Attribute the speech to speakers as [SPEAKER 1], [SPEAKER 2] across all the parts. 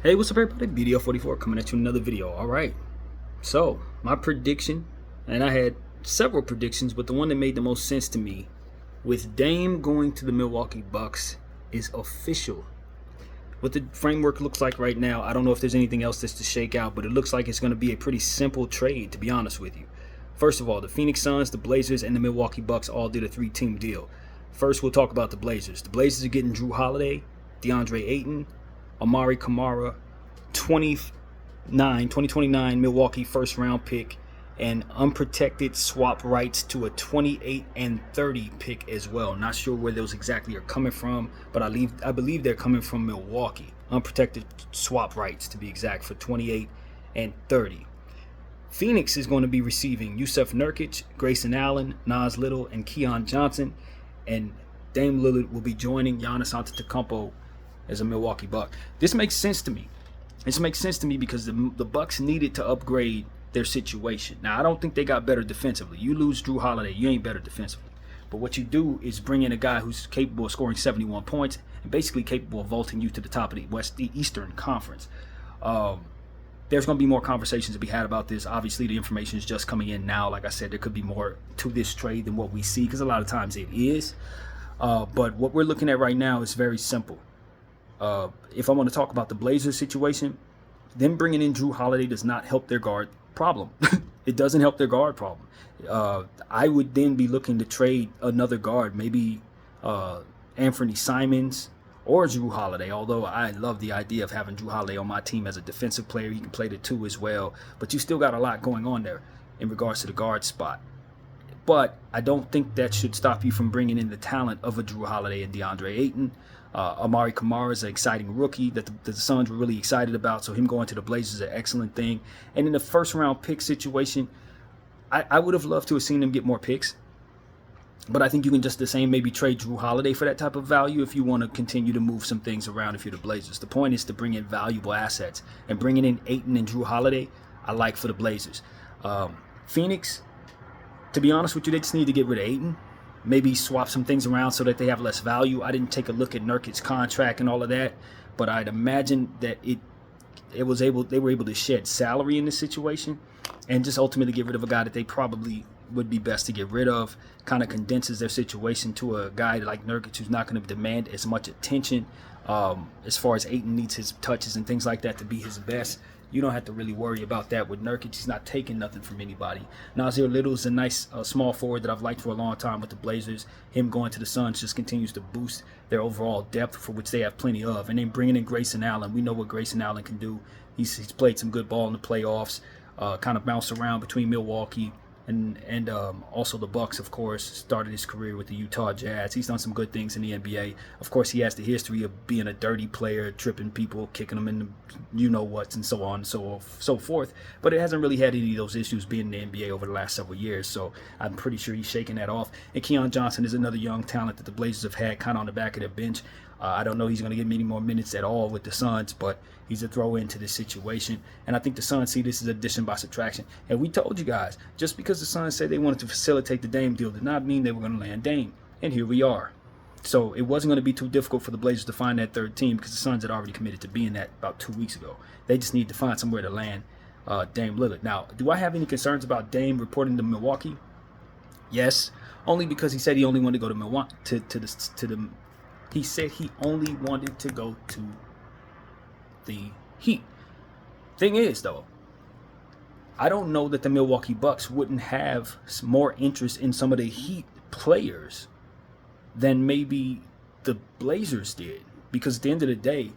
[SPEAKER 1] Hey, what's up everybody? BDO 44 coming at you with another video. Alright, so my prediction, and I had several predictions, but the one that made the most sense to me, with Dame going to the Milwaukee Bucks, is official. What the framework looks like right now, I don't know if there's anything else that's to shake out, but it looks like it's going to be a pretty simple trade, to be honest with you. First of all, the Phoenix Suns, the Blazers, and the Milwaukee Bucks all did a three-team deal. First, we'll talk about the Blazers. The Blazers are getting Drew Holiday, DeAndre Ayton, Amari Kamara, 2029 Milwaukee first round pick, and unprotected swap rights to a 28 and 30 pick as well. Not sure where those exactly are coming from, but I believe they're coming from Milwaukee. Unprotected swap rights, to be exact, for 28 and 30. Phoenix is going to be receiving Yusuf Nurkic, Grayson Allen, Nas Little, and Keon Johnson, and Dame Lillard will be joining Giannis Antetokounmpo as a Milwaukee Buck. This makes sense to me. This makes sense to me because the Bucks needed to upgrade their situation. Now, I don't think they got better defensively. You lose Drew Holiday, you ain't better defensively. But what you do is bring in a guy who's capable of scoring 71 points and basically capable of vaulting you to the top of the Eastern Conference. There's going to be more conversations to be had about this. Obviously, the information is just coming in now. Like I said, there could be more to this trade than what we see because a lot of times it is. But what we're looking at right now is very simple. If I want to talk about the Blazers situation, them bringing in Drew Holiday does not help their guard problem. It doesn't help their guard problem. I would then be looking to trade another guard, maybe Anthony Simons or Drew Holiday, although I love the idea of having Drew Holiday on my team as a defensive player. He can play the two as well, but you still got a lot going on there in regards to the guard spot. But I don't think that should stop you from bringing in the talent of a Drew Holiday and DeAndre Ayton. Amari Kamara is an exciting rookie that the Suns were really excited about, so him going to the Blazers is an excellent thing. And in the first round pick situation, I would have loved to have seen them get more picks, but I think you can just the same maybe trade Drew Holiday for that type of value if you want to continue to move some things around if you're the Blazers. The point is to bring in valuable assets, and bringing in Ayton and Drew Holiday, I like for the Blazers. Phoenix, to be honest with you, they just need to get rid of Ayton. Maybe swap some things around so that they have less value. I didn't take a look at Nurkic's contract and all of that, but I'd imagine that they were able to shed salary in this situation and just ultimately get rid of a guy that they probably would be best to get rid of. Kind of condenses their situation to a guy like Nurkic who's not going to demand as much attention as far as Ayton needs his touches and things like that to be his best. You don't have to really worry about that with Nurkic. He's not taking nothing from anybody. Nasir Little is a nice small forward that I've liked for a long time with the Blazers. Him going to the Suns just continues to boost their overall depth, for which they have plenty of. And then bringing in Grayson Allen. We know what Grayson Allen can do. He's played some good ball in the playoffs, kind of bounced around between Milwaukee and also the Bucks, of course. Started his career with the Utah Jazz. He's done some good things in the NBA. Of course, he has the history of being a dirty player, tripping people, kicking them in the you-know-whats, and so on and so forth. But it hasn't really had any of those issues being in the NBA over the last several years, so I'm pretty sure he's shaking that off. And Keon Johnson is another young talent that the Blazers have had kind of on the back of their bench. I don't know he's going to get many more minutes at all with the Suns, but he's a throw into this situation. And I think the Suns see this as addition by subtraction. And we told you guys, just because the Suns said they wanted to facilitate the Dame deal did not mean they were going to land Dame. And here we are. So it wasn't going to be too difficult for the Blazers to find that third team because the Suns had already committed to being that about 2 weeks ago. They just need to find somewhere to land Dame Lillard. Now, do I have any concerns about Dame reporting to Milwaukee? Yes, only because he said he only wanted to go to Milwaukee he said he only wanted to go to the Heat. Thing is, though, I don't know that the Milwaukee Bucks wouldn't have more interest in some of the Heat players than maybe the Blazers did. Because at the end of the day,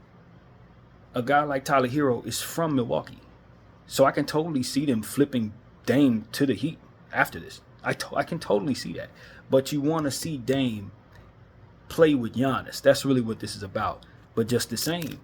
[SPEAKER 1] a guy like Tyler Hero is from Milwaukee. So I can totally see them flipping Dame to the Heat after this. I can totally see that. But you want to see Dame play with Giannis. That's really what this is about. But just the same,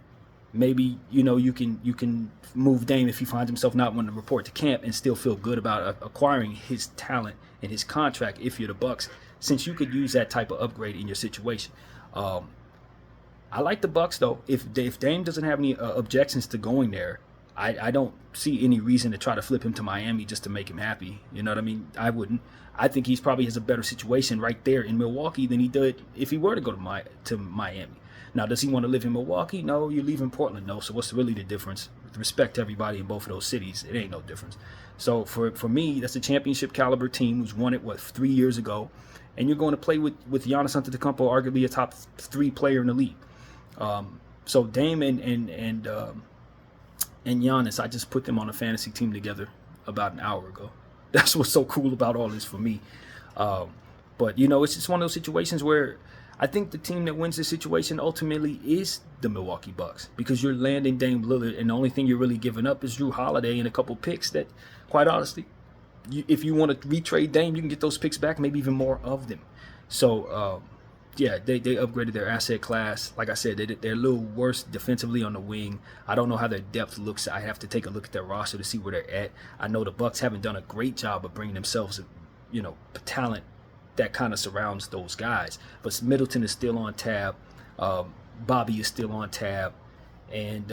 [SPEAKER 1] maybe you can move Dame if he finds himself not wanting to report to camp and still feel good about acquiring his talent and his contract if you're the Bucks, since you could use that type of upgrade in your situation. I like the Bucks though. If Dame doesn't have any objections to going there, I don't see any reason to try to flip him to Miami just to make him happy. You know what I mean? I wouldn't. I think he's probably has a better situation right there in Milwaukee than he did if he were to go to Miami. Now, does he want to live in Milwaukee? No. You live in Portland? No. So what's really the difference? With respect to everybody in both of those cities, it ain't no difference. So for me, that's a championship caliber team who's won it, 3 years ago. And you're going to play with Giannis Antetokounmpo, arguably a top 3 player in the league. So Dame and Giannis, I just put them on a fantasy team together about an hour ago. That's what's so cool about all this for me. But, it's just one of those situations where I think the team that wins this situation ultimately is the Milwaukee Bucks, because you're landing Dame Lillard, and the only thing you're really giving up is Drew Holiday and a couple picks that, quite honestly, if you want to retrade Dame, you can get those picks back, maybe even more of them. So, they upgraded their asset class. Like I said, they're a little worse defensively on the wing. I don't know how their depth looks. I have to take a look at their roster to see where they're at. I know the Bucks haven't done a great job of bringing themselves, talent that kind of surrounds those guys. But Middleton is still on tab. Bobby is still on tab. And,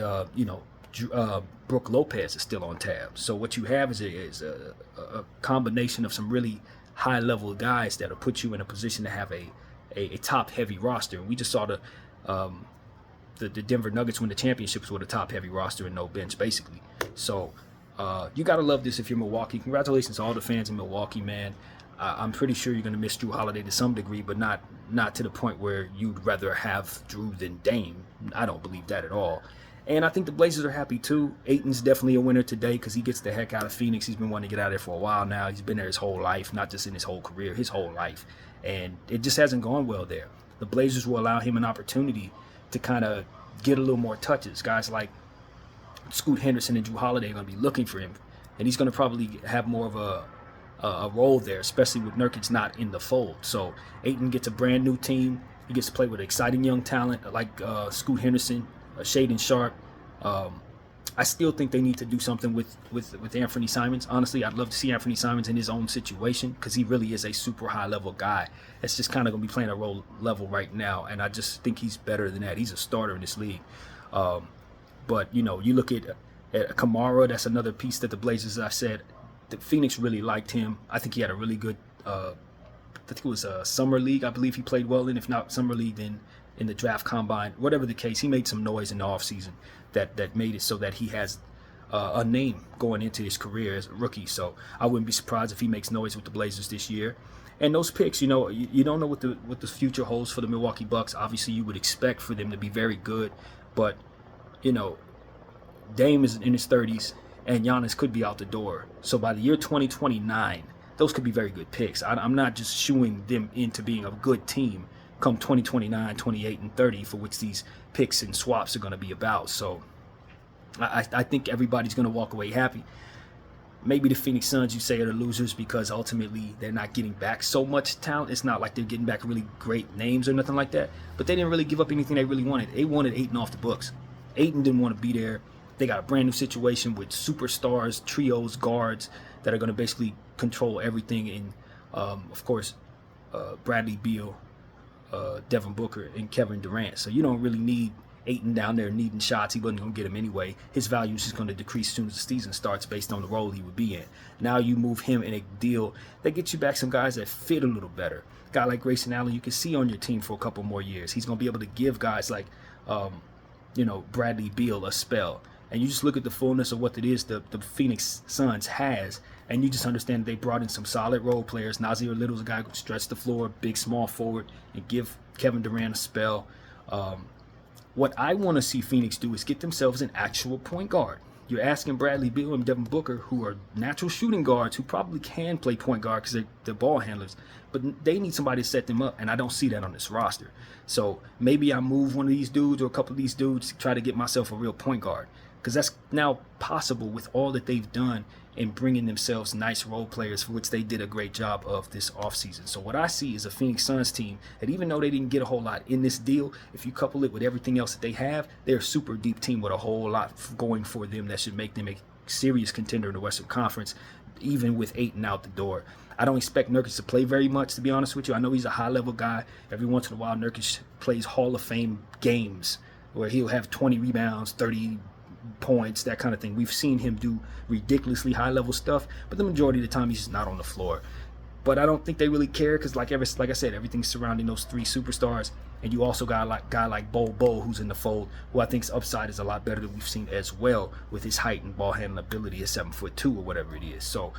[SPEAKER 1] Brooke Lopez is still on tab. So what you have is a combination of some really high-level guys that will put you in a position to have a top-heavy roster. We just saw the Denver Nuggets win the championships with a top-heavy roster and no bench, basically. So you got to love this if you're Milwaukee. Congratulations to all the fans in Milwaukee, man. I'm pretty sure you're going to miss Drew Holiday to some degree, but not to the point where you'd rather have Drew than Dame. I don't believe that at all. And I think the Blazers are happy too. Ayton's definitely a winner today because he gets the heck out of Phoenix. He's been wanting to get out of there for a while now. He's been there his whole life, not just in his whole career, his whole life. And it just hasn't gone well there. The Blazers will allow him an opportunity to kind of get a little more touches. Guys like Scoot Henderson and Drew Holiday are going to be looking for him. And he's going to probably have more of a role there, especially with Nurkic not in the fold. So Ayton gets a brand new team. He gets to play with exciting young talent like Scoot Henderson, Shaden Sharp. I still think they need to do something with Anthony Simons. Honestly, I'd love to see Anthony Simons in his own situation because he really is a super high-level guy. It's just kind of going to be playing a role level right now, and I just think he's better than that. He's a starter in this league. But, you look at Kamara, that's another piece that the Blazers, as I said, the Phoenix really liked him. I think he had a really good, I think it was a summer league, I believe he played well in. If not summer league, then in the draft combine, whatever the case, he made some noise in the offseason that made it so that he has a name going into his career as a rookie. So I wouldn't be surprised if he makes noise with the Blazers this year. And those picks, you don't know what the future holds for the Milwaukee Bucks. Obviously, you would expect for them to be very good, but Dame is in his 30s, and Giannis could be out the door. So by the year 2029, those could be very good picks. I'm not just shooing them into being a good team come 2029, 28, and 30, for which these picks and swaps are going to be about. So I think everybody's going to walk away happy. Maybe the Phoenix Suns, you say, are the losers because ultimately they're not getting back so much talent. It's not like they're getting back really great names or nothing like that. But they didn't really give up anything they really wanted. They wanted Ayton off the books. Ayton didn't want to be there. They got a brand new situation with superstars, trios, guards that are going to basically control everything. And, of course, Bradley Beal, Devin Booker, and Kevin Durant. So you don't really need Ayton down there needing shots. He wasn't going to get them anyway. His value is just going to decrease as soon as the season starts based on the role he would be in. Now you move him in a deal that gets you back some guys that fit a little better. A guy like Grayson Allen you can see on your team for a couple more years. He's going to be able to give guys like, Bradley Beal a spell. And you just look at the fullness of what it is the Phoenix Suns has, and you just understand they brought in some solid role players. Nasir Little's a guy who can stretch the floor, big, small forward, and give Kevin Durant a spell. What I want to see Phoenix do is get themselves an actual point guard. You're asking Bradley Beal and Devin Booker, who are natural shooting guards, who probably can play point guard because they're ball handlers, but they need somebody to set them up, and I don't see that on this roster. So maybe I move one of these dudes or a couple of these dudes to try to get myself a real point guard, because that's now possible with all that they've done in bringing themselves nice role players, for which they did a great job of this offseason. So what I see is a Phoenix Suns team that, even though they didn't get a whole lot in this deal, if you couple it with everything else that they have, they're a super deep team with a whole lot going for them that should make them a serious contender in the Western Conference, even with Ayton out the door. I don't expect Nurkic to play very much, to be honest with you. I know he's a high-level guy. Every once in a while, Nurkic plays Hall of Fame games where he'll have 20 rebounds, 30 points, that kind of thing. We've seen him do ridiculously high-level stuff, but the majority of the time he's just not on the floor. But I don't think they really care because, like I said, everything's surrounding those three superstars. And you also got a guy like Bo who's in the fold, who I think's upside is a lot better than we've seen as well with his height and ball handling ability at 7'2" or whatever it is. So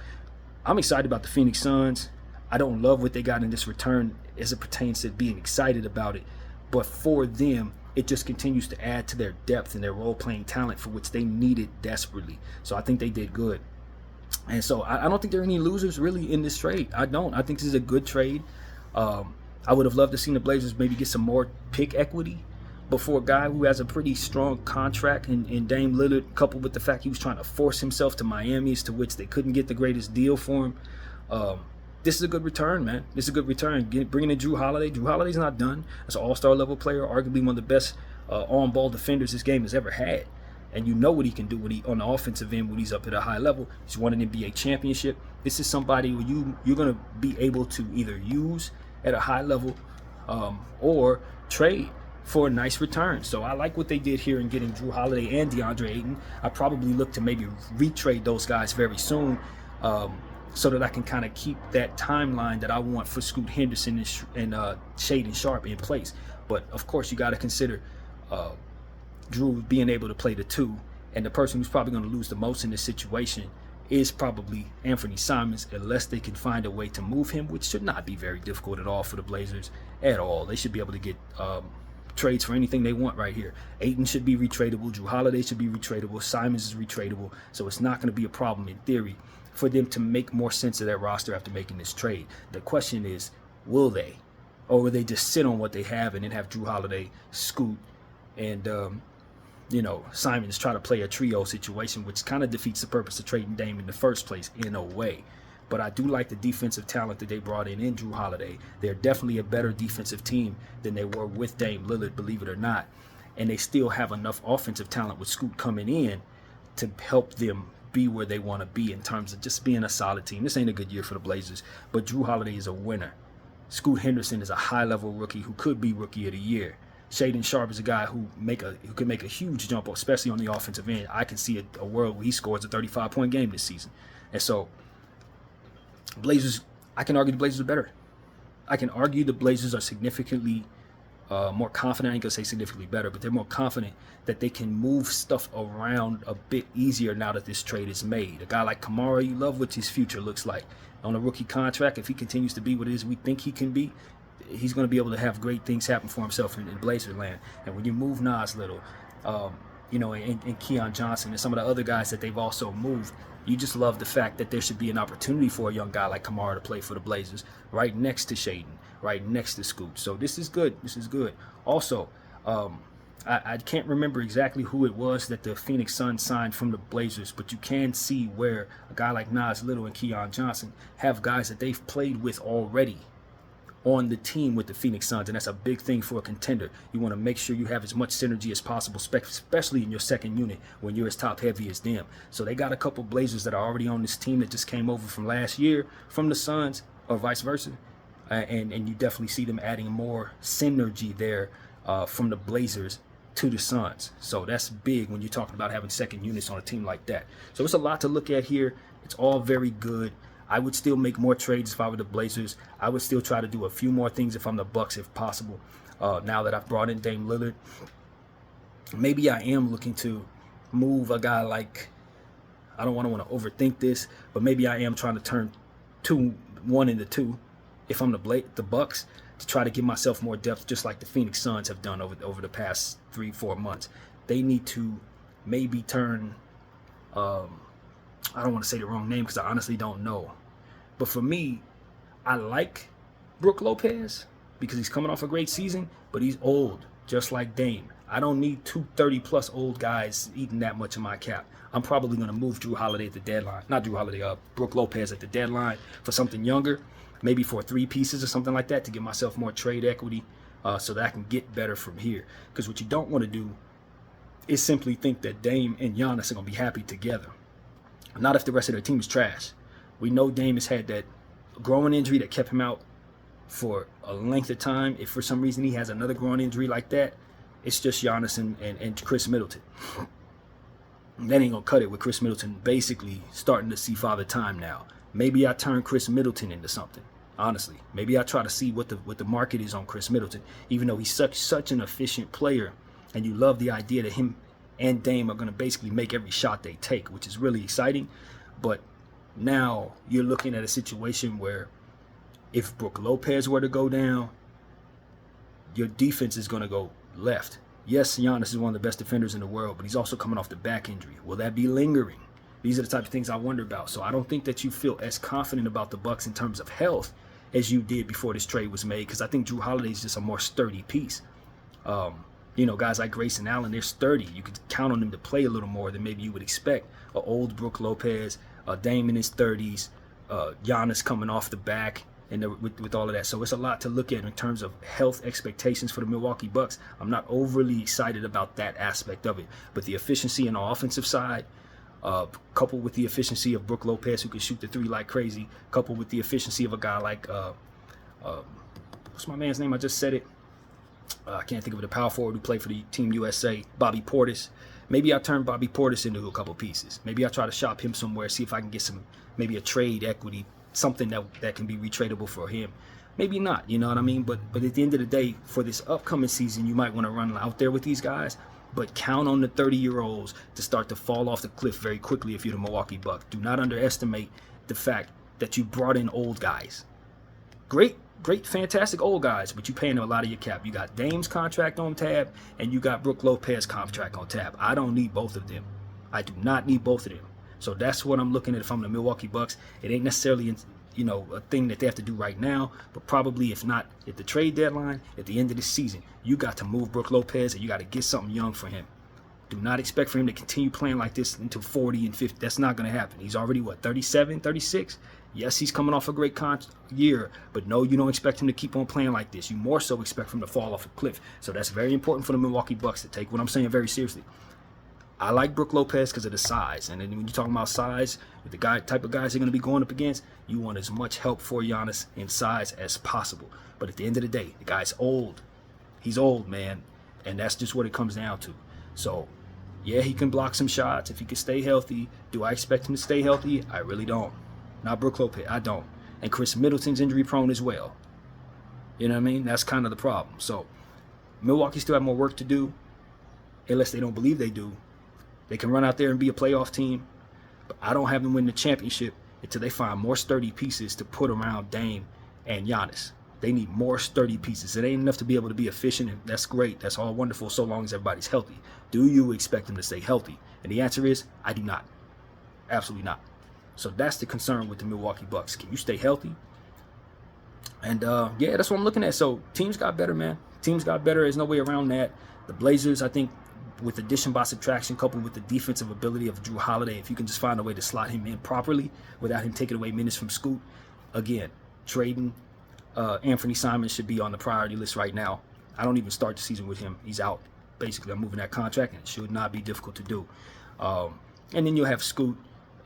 [SPEAKER 1] I'm excited about the Phoenix Suns. I don't love what they got in this return as it pertains to being excited about it. But for them, it just continues to add to their depth and their role-playing talent for which they needed desperately. So I think they did good. And so I don't think there are any losers really in this trade. I don't. I think this is a good trade. I would have loved to see the Blazers maybe get some more pick equity. But for a guy who has a pretty strong contract in Dame Lillard, coupled with the fact he was trying to force himself to Miami, as to which they couldn't get the greatest deal for him, this is a good return, man. This is a good return. Bringing in Drew Holiday. Drew Holiday's not done. That's an all-star level player, arguably one of the best on-ball defenders this game has ever had. And you know what he can do when he on the offensive end when he's up at a high level. He's won an NBA championship. This is somebody who you're going to be able to either use at a high level or trade for a nice return. So I like what they did here in getting Drew Holiday and DeAndre Ayton. I probably look to maybe retrade those guys very soon so that I can kind of keep that timeline that I want for Scoot Henderson and Shaedon Sharpe in place. But of course, you got to consider Drew being able to play the two, and the person who's probably going to lose the most in this situation is probably Anthony Simons, unless they can find a way to move him, which should not be very difficult at all for the Blazers at all. They should be able to get trades for anything they want right here. Ayton should be retradable. Drew Holiday should be retradable. Simons is retradable. So it's not going to be a problem in theory for them to make more sense of their roster after making this trade. The question is, will they? Or will they just sit on what they have and then have Drew Holiday, Scoot, and Simons try to play a trio situation, which kind of defeats the purpose of trading Dame in the first place in a way. But I do like the defensive talent that they brought in Drew Holiday. They're definitely a better defensive team than they were with Dame Lillard, believe it or not. And they still have enough offensive talent with Scoot coming in to help them be where they want to be in terms of just being a solid team. This ain't a good year for the Blazers, but Drew Holiday is a winner. Scoot Henderson is a high-level rookie who could be Rookie of the Year. Shaedon Sharpe is a guy who can make a huge jump, especially on the offensive end. I can see a world where he scores a 35-point game this season. And so, Blazers, I can argue the Blazers are better. I can argue the Blazers are significantly more confident. I ain't going to say significantly better, but they're more confident that they can move stuff around a bit easier now that this trade is made. A guy like Kamara, you love what his future looks like. On a rookie contract, if he continues to be what it is we think he can be, he's going to be able to have great things happen for himself in Blazer land. And when you move Nas Little, and Keon Johnson and some of the other guys that they've also moved, you just love the fact that there should be an opportunity for a young guy like Kamara to play for the Blazers right next to Shaedon, right next to Scoot. So this is good. This is good. Also, I can't remember exactly who it was that the Phoenix Suns signed from the Blazers, but you can see where a guy like Nas Little and Keon Johnson have guys that they've played with already on the team with the Phoenix Suns, and that's a big thing for a contender. You want to make sure you have as much synergy as possible, especially in your second unit when you're as top-heavy as them. So they got a couple Blazers that are already on this team that just came over from last year from the Suns, or vice versa, and you definitely see them adding more synergy there from the Blazers to the Suns. So that's big when you're talking about having second units on a team like that. So it's a lot to look at here. It's all very good. I would still make more trades if I were the Blazers. I would still try to do a few more things if I'm the Bucks, if possible. Now that I've brought in Dame Lillard, maybe I am looking to move a guy like, I don't want to overthink this, but maybe I am trying to turn 1 into 2 if I'm the Bucks, to try to give myself more depth, just like the Phoenix Suns have done over the past 3-4 months. They need to maybe turn, I don't want to say the wrong name because I honestly don't know. But for me, I like Brook Lopez because he's coming off a great season, but he's old, just like Dame. I don't need 2 30-plus old guys eating that much of my cap. I'm probably going to move Drew Holiday at the deadline. Not Drew Holiday, Brook Lopez at the deadline for something younger, maybe for 3 pieces or something like that, to give myself more trade equity so that I can get better from here. Because what you don't want to do is simply think that Dame and Giannis are going to be happy together. Not if the rest of their team is trash. We know Dame has had that growing injury that kept him out for a length of time. If for some reason he has another growing injury like that, it's just Giannis and Chris Middleton. That ain't going to cut it with Chris Middleton basically starting to see father time now. Maybe I turn Chris Middleton into something. Honestly, maybe I try to see what the market is on Chris Middleton, even though he's such an efficient player, and you love the idea that him and Dame are going to basically make every shot they take, which is really exciting. But now you're looking at a situation where if Brook Lopez were to go down, your defense is going to go left. Yes, Giannis is one of the best defenders in the world, but he's also coming off the back injury. Will that be lingering? These are the types of things I wonder about. So I don't think that you feel as confident about the Bucks in terms of health as you did before this trade was made, because I think Drew Holiday is just a more sturdy piece. Guys like Grayson Allen, they're sturdy. You could count on them to play a little more than maybe you would expect. An old Brook Lopez, Dame in his 30s, Giannis coming off the back, and with all of that. So it's a lot to look at in terms of health expectations for the Milwaukee Bucks. I'm not overly excited about that aspect of it. But the efficiency on the offensive side, coupled with the efficiency of Brook Lopez, who can shoot the three like crazy, coupled with the efficiency of a guy like, what's my man's name? I just said it. I can't think of it. The power forward who played for the Team USA, Bobby Portis. Maybe I turn Bobby Portis into a couple pieces. Maybe I try to shop him somewhere, see if I can get maybe a trade equity, something that can be retradable for him. Maybe not, you know what I mean? But at the end of the day, for this upcoming season, you might want to run out there with these guys, but count on the 30-year-olds to start to fall off the cliff very quickly if you're the Milwaukee Bucks. Do not underestimate the fact that you brought in old guys. Great, fantastic old guys, but you're paying them a lot of your cap. You got Dame's contract on tab, and you got Brook Lopez contract on tab. I don't need both of them. I do not need both of them. So that's what I'm looking at if I'm the Milwaukee Bucks. It ain't necessarily, a thing that they have to do right now, but probably if not at the trade deadline, at the end of the season, you got to move Brook Lopez and you got to get something young for him. Do not expect for him to continue playing like this until 40 and 50. That's not going to happen. He's already, 37, 36? Yes, he's coming off a great year, but no, you don't expect him to keep on playing like this. You more so expect him to fall off a cliff. So that's very important for the Milwaukee Bucks to take what I'm saying very seriously. I like Brook Lopez because of the size. And then when you're talking about size, with the type of guys they're going to be going up against, you want as much help for Giannis in size as possible. But at the end of the day, the guy's old. He's old, man. And that's just what it comes down to. So, yeah, he can block some shots if he can stay healthy. Do I expect him to stay healthy? I really don't. Not Brook Lopez. I don't. And Chris Middleton's injury prone as well. You know what I mean? That's kind of the problem. So, Milwaukee still have more work to do, unless they don't believe they do. They can run out there and be a playoff team, but I don't have them win the championship until they find more sturdy pieces to put around Dame and Giannis. They need more sturdy pieces. It ain't enough to be able to be efficient, and that's great. That's all wonderful so long as everybody's healthy. Do you expect them to stay healthy? And the answer is, I do not. Absolutely not. So that's the concern with the Milwaukee Bucks. Can you stay healthy? And, yeah, that's what I'm looking at. So teams got better, man. Teams got better. There's no way around that. The Blazers, I think, with addition by subtraction, coupled with the defensive ability of Drew Holiday, if you can just find a way to slot him in properly without him taking away minutes from Scoot, again, trading Anthony Simons should be on the priority list right now. I don't even start the season with him. He's out. Basically, I'm moving that contract, and it should not be difficult to do. And then you'll have Scoot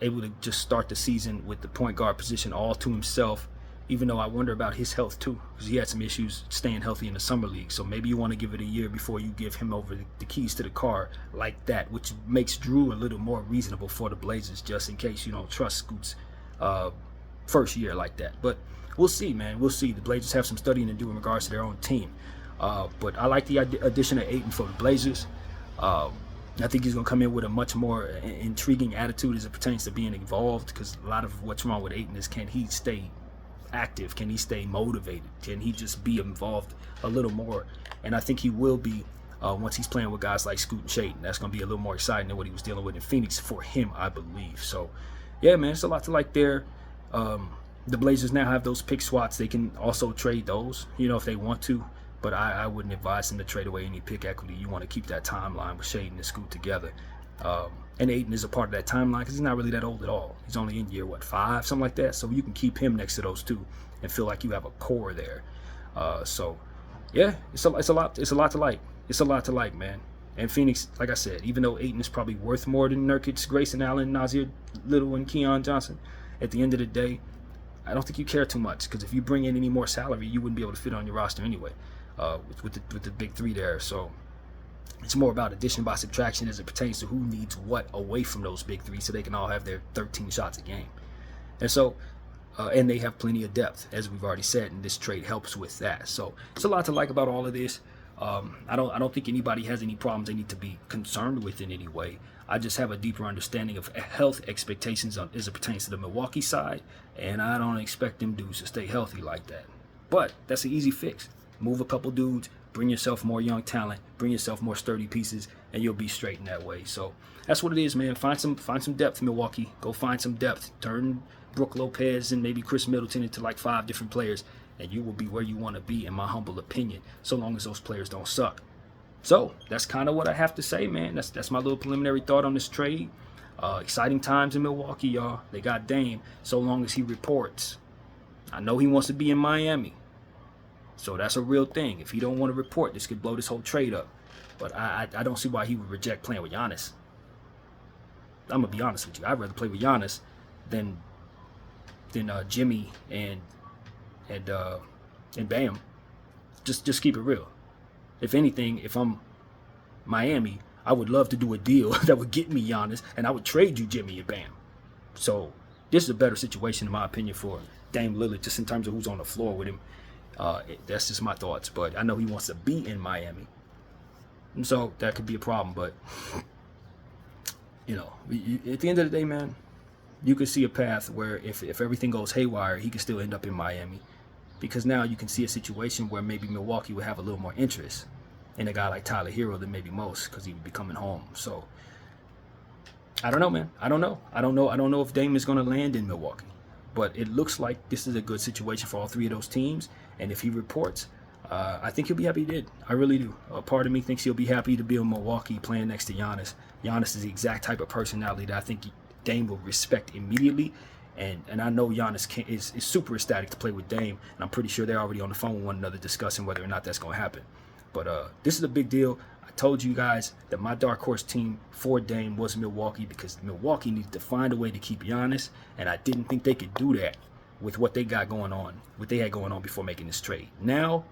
[SPEAKER 1] able to just start the season with the point guard position all to himself, even though I wonder about his health too, because he had some issues staying healthy in the summer league. So maybe you want to give it a year before you give him over the keys to the car like that, which makes Drew a little more reasonable for the Blazers, just in case you don't trust Scoot's first year like that. But we'll see, man. We'll see. The Blazers have some studying to do in regards to their own team. But I like the addition of Ayton for the Blazers. I think he's going to come in with a much more intriguing attitude as it pertains to being involved, because a lot of what's wrong with Ayton is, can he stay active? Can he stay motivated? Can he just be involved a little more? And I think he will be once he's playing with guys like Scoot and Shaden. That's going to be a little more exciting than what he was dealing with in Phoenix for him, I believe. So, yeah, man, it's a lot to like there. The Blazers now have those pick swats. They can also trade those, if they want to. But I wouldn't advise them to trade away any pick equity. You want to keep that timeline with Shaden and Scoot together. And Ayton is a part of that timeline because he's not really that old at all. He's only in year, 5, something like that. So you can keep him next to those two and feel like you have a core there. So, yeah, it's a lot to like. It's a lot to like, man. And Phoenix, like I said, even though Ayton is probably worth more than Nurkic, Grayson Allen, Nasir Little, and Keon Johnson, at the end of the day, I don't think you care too much, because if you bring in any more salary, you wouldn't be able to fit on your roster anyway. With the big three there. So it's more about addition by subtraction as it pertains to who needs what away from those big three, so they can all have their 13 shots a game. And so And they have plenty of depth, as we've already said, and this trade helps with that. So it's a lot to like about all of this. I don't think anybody has any problems they need to be concerned with in any way. I just have a deeper understanding of health expectations as it pertains to the Milwaukee side, and I don't expect them dudes to stay healthy like that. But that's an easy fix. Move a couple dudes, bring yourself more young talent, bring yourself more sturdy pieces, and you'll be straight in that way. So that's what it is, man. Find some depth, Milwaukee. Go find some depth. Turn Brook Lopez and maybe Chris Middleton into like 5 different players, and you will be where you want to be, in my humble opinion, so long as those players don't suck. So that's kind of what I have to say, man. That's my little preliminary thought on this trade. Exciting times in Milwaukee, y'all. They got Dame, so long as he reports. I know he wants to be in Miami, so that's a real thing. If he don't want to report, this could blow this whole trade up. But I don't see why he would reject playing with Giannis. I'm gonna be honest with you. I'd rather play with Giannis than Jimmy and Bam. Just keep it real. If anything, if I'm Miami, I would love to do a deal that would get me Giannis, and I would trade you Jimmy and Bam. So this is a better situation, in my opinion, for Dame Lillard, just in terms of who's on the floor with him. That's just my thoughts, but I know he wants to be in Miami, and so that could be a problem. But at the end of the day, man, you could see a path where if everything goes haywire, he could still end up in Miami, because now you can see a situation where maybe Milwaukee would have a little more interest in a guy like Tyler Hero than maybe most, because he would be coming home. So I don't know, man. I don't know if Dame is going to land in Milwaukee, but it looks like this is a good situation for all 3 of those teams. And if he reports, I think he'll be happy he did. I really do. A part of me thinks he'll be happy to be in Milwaukee playing next to Giannis. Giannis is the exact type of personality that I think Dame will respect immediately. And I know Giannis is super ecstatic to play with Dame. And I'm pretty sure they're already on the phone with one another discussing whether or not that's going to happen. But this is a big deal. I told you guys that my dark horse team for Dame was Milwaukee, because Milwaukee needed to find a way to keep Giannis. And I didn't think they could do that with what they got going on, what they had going on before making this trade. Now,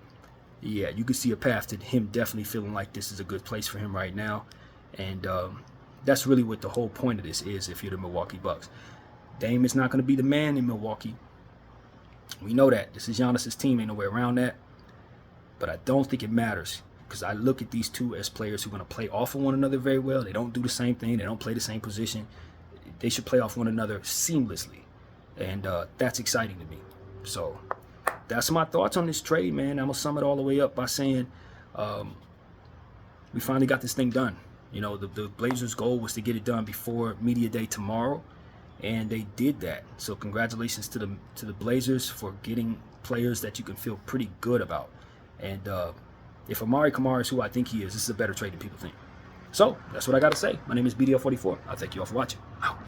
[SPEAKER 1] yeah, you can see a path to him definitely feeling like this is a good place for him right now. And that's really what the whole point of this is if you're the Milwaukee Bucks. Dame is not going to be the man in Milwaukee. We know that. This is Giannis's team. Ain't no way around that. But I don't think it matters, because I look at these two as players who are going to play off of one another very well. They don't do the same thing. They don't play the same position. They should play off one another seamlessly. And that's exciting to me. So that's my thoughts on this trade, man. I'm going to sum it all the way up by saying we finally got this thing done. The Blazers' goal was to get it done before Media Day tomorrow, and they did that. So congratulations to the Blazers for getting players that you can feel pretty good about. And if Amari Kamara is who I think he is, this is a better trade than people think. So that's what I got to say. My name is BDL44. I'll thank you all for watching.